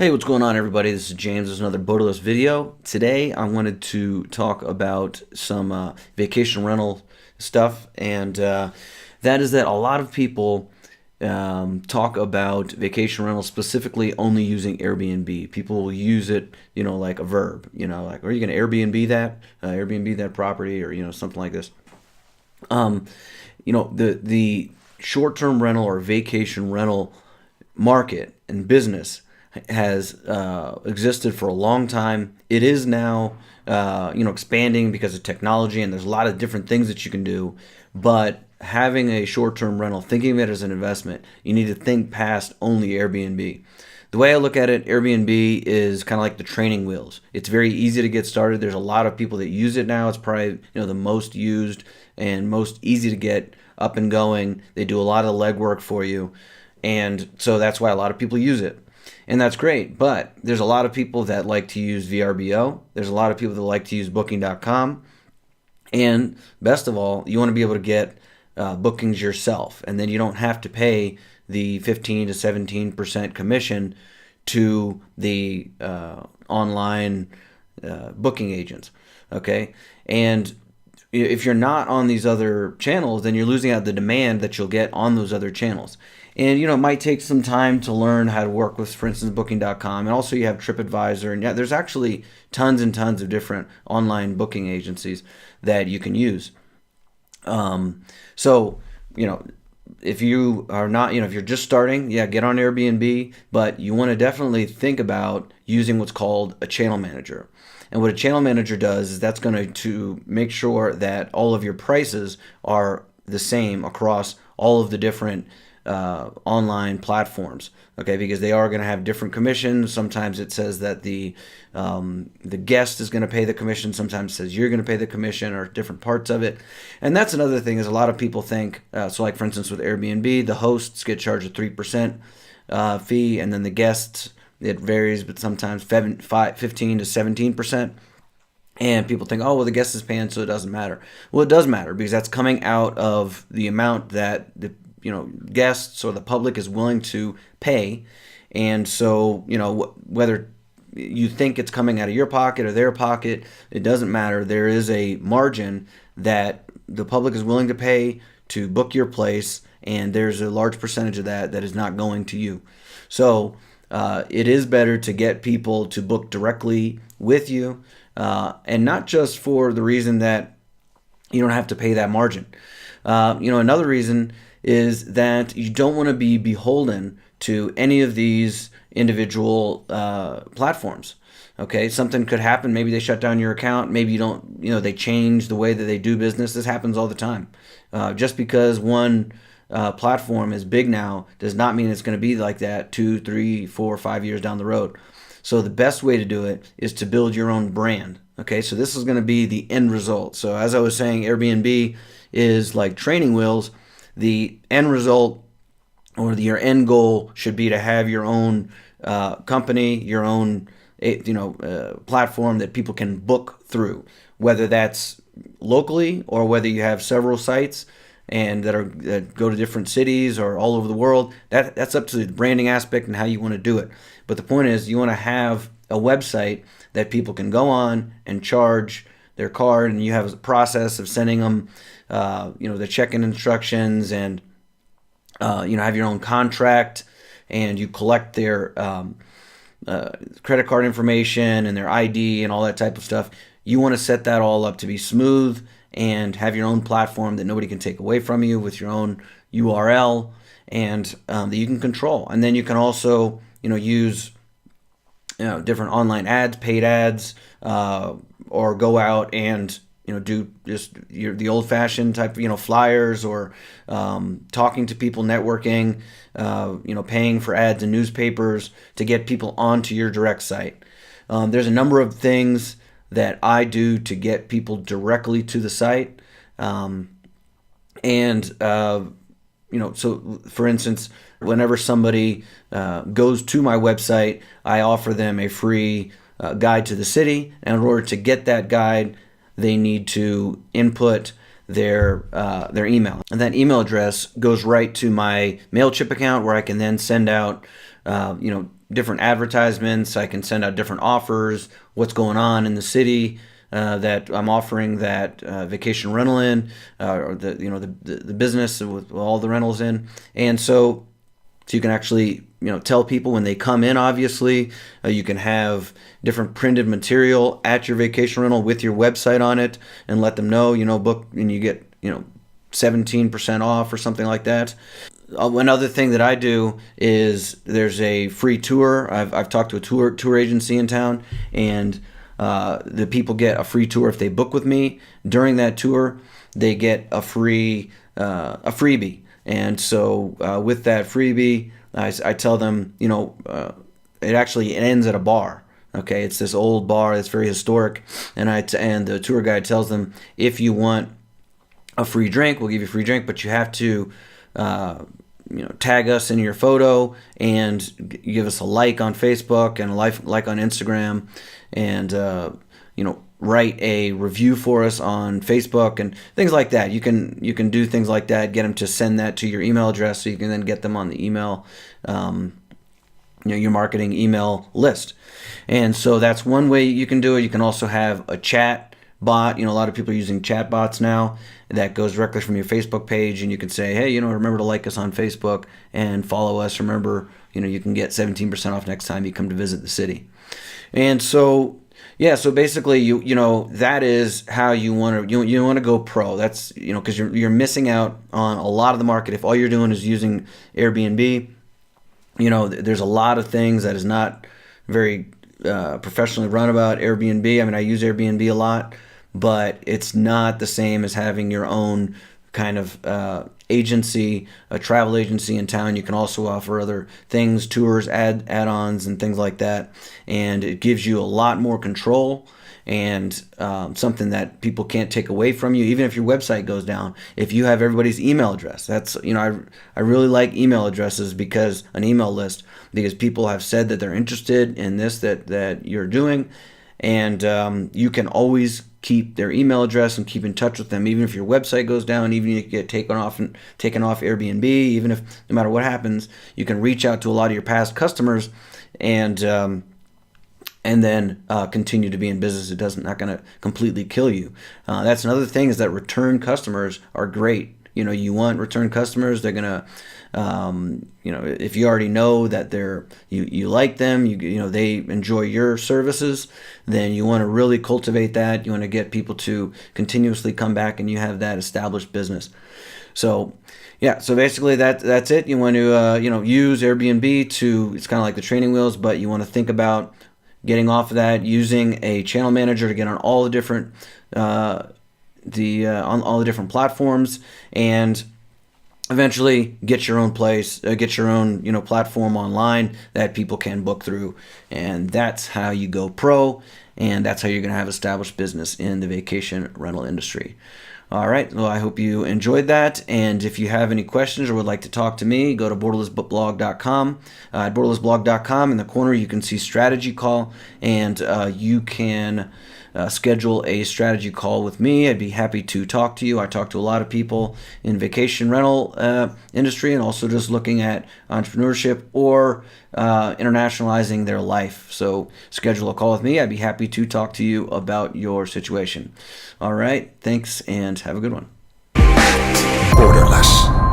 Hey, what's going on, everybody? This is James. This is another Borderless video. Today, I wanted to talk about some vacation rental stuff, and that is that a lot of people talk about vacation rental specifically only using Airbnb. People will use it, like a verb, like, are you going to Airbnb that property, or something like this. Um, the short-term rental or vacation rental market and business has existed for a long time. It is now, expanding because of technology, and there's a lot of different things that you can do. But having a short-term rental, thinking of it as an investment, you need to think past only Airbnb. The way I look at it, Airbnb is kind of like the training wheels. It's very easy to get started. There's a lot of people that use it now. It's probably the most used and most easy to get up and going. They do a lot of legwork for you, and so that's why a lot of people use it. And that's great, but there's a lot of people that like to use VRBO. There's a lot of people that like to use Booking.com. And best of all, you want to be able to get bookings yourself. And then you don't have to pay the 15 to 17% commission to the online booking agents. Okay? And if you're not on these other channels, then you're losing out the demand that you'll get on those other channels. And it might take some time to learn how to work with, for instance, Booking.com. And also you have TripAdvisor. And yeah, there's actually tons and tons of different online booking agencies that you can use. So, if you are not, if you're just starting, yeah, get on Airbnb. But you want to definitely think about using what's called a channel manager. And what a channel manager does is that's going to make sure that all of your prices are the same across all of the different online platforms, okay? Because they are going to have different commissions. Sometimes it says that the guest is going to pay the commission. Sometimes it says you're going to pay the commission, or different parts of it. And that's another thing, is a lot of people think, so like for instance with Airbnb, the hosts get charged a 3% fee, and then the guests, it varies, but sometimes 15 to 17%. And people think, oh, well, the guest is paying, so it doesn't matter. Well, it does matter, because that's coming out of the amount that the guests or the public is willing to pay. And so, whether you think it's coming out of your pocket or their pocket, it doesn't matter. There is a margin that the public is willing to pay to book your place, and there's a large percentage of that is not going to you. So it is better to get people to book directly with you, and not just for the reason that you don't have to pay that margin. Another reason is that you don't want to be beholden to any of these individual platforms. Okay, something could happen. Maybe they shut down your account. Maybe you don't, they change the way that they do business. This happens all the time. Just because one platform is big now does not mean it's going to be like that 2, 3, 4, 5 years down the road. So the best way to do it is to build your own brand. Okay, so this is going to be the end result. So as I was saying, Airbnb is like training wheels. The end result, or your end goal, should be to have your own company, your own platform that people can book through, whether that's locally or whether you have several sites and that go to different cities or all over the world. That's up to the branding aspect and how you want to do it. But the point is, you want to have a website that people can go on and charge their card, and you have a process of sending them the check-in instructions, and have your own contract, and you collect their credit card information and their ID and all that type of stuff. You want to set that all up to be smooth and have your own platform that nobody can take away from you, with your own URL, and that you can control. And then you can also use different online ads, paid ads, or go out and do just the old-fashioned type of flyers, or talking to people, networking, paying for ads in newspapers to get people onto your direct site. There's a number of things that I do to get people directly to the site, so for instance, whenever somebody goes to my website, I offer them a free guide to the city. And in order to get that guide, they need to input their email, and that email address goes right to my MailChimp account, where I can then send out different advertisements. I can send out different offers, what's going on in the city that I'm offering that vacation rental in, or the business with all the rentals in, and so you can actually tell people when they come in. Obviously, you can have different printed material at your vacation rental with your website on it, and let them know book, and you get 17% off or something like that. Another thing that I do is there's a free tour. I've talked to a tour agency in town, and the people get a free tour if they book with me. During that tour, they get a freebie, and so with that freebie, I tell them, it actually ends at a bar. Okay, it's this old bar that's very historic, and the tour guide tells them, if you want a free drink, we'll give you a free drink, but you have to tag us in your photo and give us a like on Facebook and a like on Instagram, and write a review for us on Facebook and things like that. You can do things like that, get them to send that to your email address, so you can then get them on the email, your marketing email list. And so that's one way you can do it. You can also have a chat bot. A lot of people are using chat bots now that goes directly from your Facebook page, and you can say, hey, remember to like us on Facebook and follow us. Remember, you can get 17% off next time you come to visit the city. And so so basically that is how you want to go pro. That's because you're missing out on a lot of the market if all you're doing is using Airbnb. There's a lot of things that is not very professionally run about Airbnb. I mean, I use Airbnb a lot, but it's not the same as having your own kind of agency, a travel agency in town. You can also offer other things, tours, add-ons, and things like that, and it gives you a lot more control, and something that people can't take away from you, even if your website goes down. If you have everybody's email address, that's I really like email addresses, because an email list, because people have said that they're interested in this that you're doing, and you can always keep their email address and keep in touch with them, even if your website goes down, even if you get taken off Airbnb, even if no matter what happens, you can reach out to a lot of your past customers, and then continue to be in business. It doesn't not going to completely kill you. That's another thing, is that return customers are great. You want return customers. They're gonna, if you already know that you like them, they enjoy your services, then you want to really cultivate that. You want to get people to continuously come back, and you have that established business. So basically that's it. You want to use Airbnb to, it's kind of like the training wheels, but you want to think about getting off of that, using a channel manager to get on all the different on all the different platforms, and eventually get your own place, get your own platform online that people can book through, and that's how you go pro, and that's how you're going to have established business in the vacation rental industry. All right, well, I hope you enjoyed that, and if you have any questions or would like to talk to me, go to borderlessblog.com. At borderlessblog.com, in the corner, you can see strategy call, and you can schedule a strategy call with me. I'd be happy to talk to you. I talk to a lot of people in vacation rental industry, and also just looking at entrepreneurship or internationalizing their life. So schedule a call with me. I'd be happy to talk to you about your situation. All right, thanks, and have a good one. Borderless.